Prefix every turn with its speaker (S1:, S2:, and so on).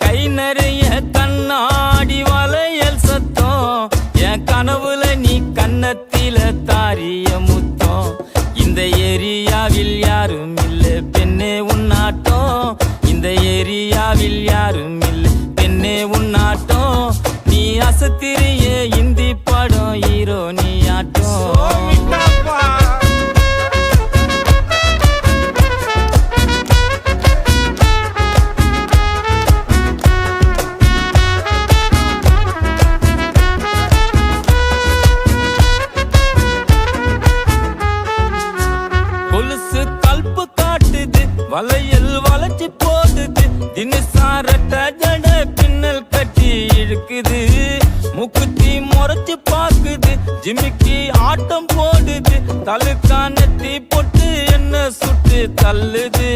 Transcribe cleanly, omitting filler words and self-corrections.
S1: கை நிறைய கண்ணாடி வளையல் சத்தம் என் கனவுல நீ கன்னத்தில தாரிய முத்தம் இந்த ஏரியாவில் யாரும் இல்ல பெண்ணே உன்னாட்டம் இந்த ஏரியாவில் யாரும் இல்ல பெண்ணே உன்னாட்டம் நீ அசத்திரிய இந்தி படம் ஹீரோ நீ ஆட்டம் கொலுசு கல்பு காட்டுது வளையல் வளைச்சு போடுது தினசாரட்ட ஜட பின்னல் கட்டி இழுக்குது முக்குத்தி முறைச்சு பாக்குது ஜிமிக்கி ஆட்டம் போடுது தலுக்கானத்தி பொட்டு என்ன சுட்டு தள்ளுது